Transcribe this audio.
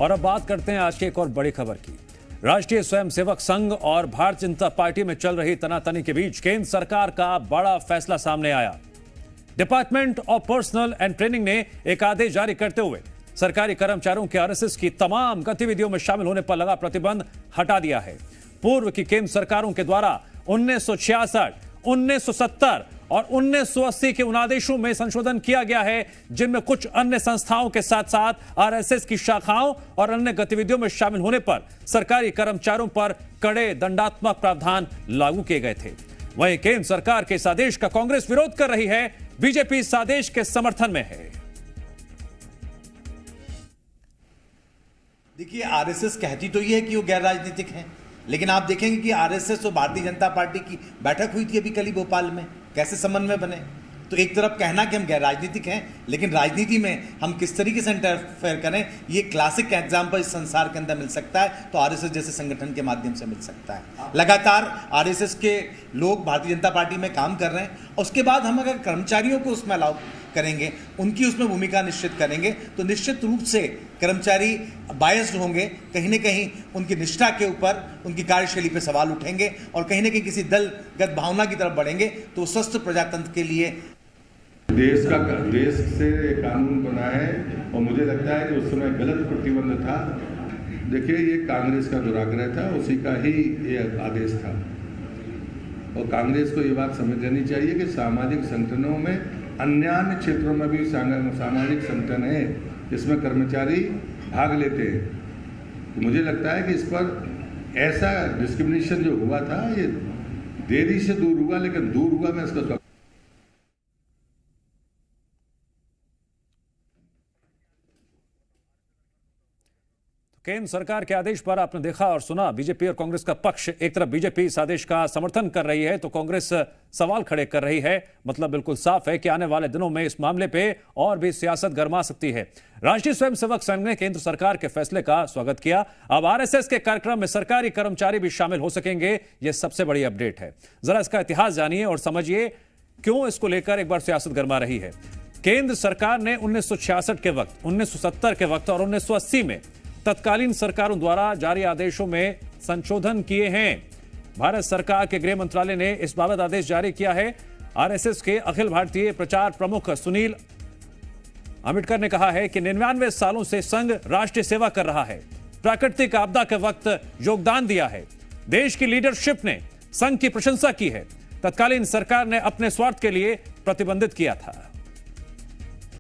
और अब बात करते हैं आज की एक और बड़ी खबर की। राष्ट्रीय स्वयंसेवक संघ और भारतीय जनता पार्टी में चल रही तनातनी के बीच केंद्र सरकार का बड़ा फैसला सामने आया। Department of personal and training ने एक आदेश जारी करते हुए सरकारी कर्मचारियों के आरएसएस की तमाम गतिविधियों में शामिल होने पर लगा प्रतिबंध हटा दिया है। पूर्व की केंद्र सरकारों के द्वारा 1966, 1970 और 1980 के उन आदेशों में संशोधन किया गया है, जिनमें कुछ अन्य संस्थाओं के साथ साथ आरएसएस की शाखाओं और अन्य गतिविधियों में शामिल होने पर सरकारी कर्मचारियों पर कड़े दंडात्मक प्रावधान लागू किए गए थे। वहीं केंद्र सरकार के इस आदेश का कांग्रेस विरोध कर रही है। बीजेपी इस आदेश के समर्थन में है। देखिए, आरएसएस कहती तो ये है कि वो गैर राजनीतिक हैं, लेकिन आप देखेंगे कि आरएसएस और भारतीय जनता पार्टी की बैठक हुई थी अभी कल ही भोपाल में, कैसे समन्वय बने। तो एक तरफ कहना कि हम गैर राजनीतिक हैं, लेकिन राजनीति में हम किस तरीके से इंटरफेयर करें, ये क्लासिक एग्जाम्पल इस संसार के अंदर मिल सकता है, तो आरएसएस जैसे संगठन के माध्यम से मिल सकता है। लगातार आरएसएस के लोग भारतीय जनता पार्टी में काम कर रहे हैं, उसके बाद हम अगर कर्मचारियों को उसमें अलाउ करेंगे, उनकी उसमें भूमिका निश्चित करेंगे, तो निश्चित रूप से कर्मचारी बायस्ड होंगे, कहीं ना कहीं उनकी निष्ठा के ऊपर, उनकी कार्यशैली पर सवाल उठेंगे और कहीं ना कहीं किसी दलगत भावना की तरफ बढ़ेंगे। तो स्वस्थ प्रजातंत्र के लिए देश से कानून बना है और मुझे लगता है कि उस समय गलत प्रतिबंध था। देखिए, ये कांग्रेस का दुराग्रह था, उसी का ही ये आदेश था और कांग्रेस को ये बात समझ लेनी चाहिए कि सामाजिक संगठनों में अन्य क्षेत्रों में भी सामाजिक संगठन है जिसमें कर्मचारी भाग लेते हैं। तो मुझे लगता है कि इस पर ऐसा डिस्क्रिमिनेशन जो हुआ था, ये देरी से दूर हुआ, लेकिन दूर हुआ। मैं इसका केंद्र सरकार के आदेश पर आपने देखा और सुना, बीजेपी और कांग्रेस का पक्ष। एक तरफ बीजेपी इस आदेश का समर्थन कर रही है तो कांग्रेस सवाल खड़े कर रही है। मतलब बिल्कुल साफ है कि आने वाले दिनों में इस मामले पे और भी सियासत गर्मा सकती है। राष्ट्रीय स्वयंसेवक संघ ने केंद्र सरकार के फैसले का स्वागत किया। अब आरएसएस के कार्यक्रम में सरकारी कर्मचारी भी शामिल हो सकेंगे। यह सबसे बड़ी अपडेट है। जरा इसका इतिहास जानिए और समझिए क्यों इसको लेकर एक बार सियासत गर्मा रही है। केंद्र सरकार ने 1966 के वक्त, 1970 के वक्त और 1980 में तत्कालीन सरकारों द्वारा जारी आदेशों में संशोधन किए हैं। भारत सरकार के गृह मंत्रालय ने इस बाबत आदेश जारी किया है। आरएसएस के अखिल भारतीय प्रचार प्रमुख सुनील अम्बेडकर ने कहा है कि 99 सालों से संघ राष्ट्रीय सेवा कर रहा है, प्राकृतिक आपदा के वक्त योगदान दिया है। देश की लीडरशिप ने संघ की प्रशंसा की है। तत्कालीन सरकार ने अपने स्वार्थ के लिए प्रतिबंधित किया था।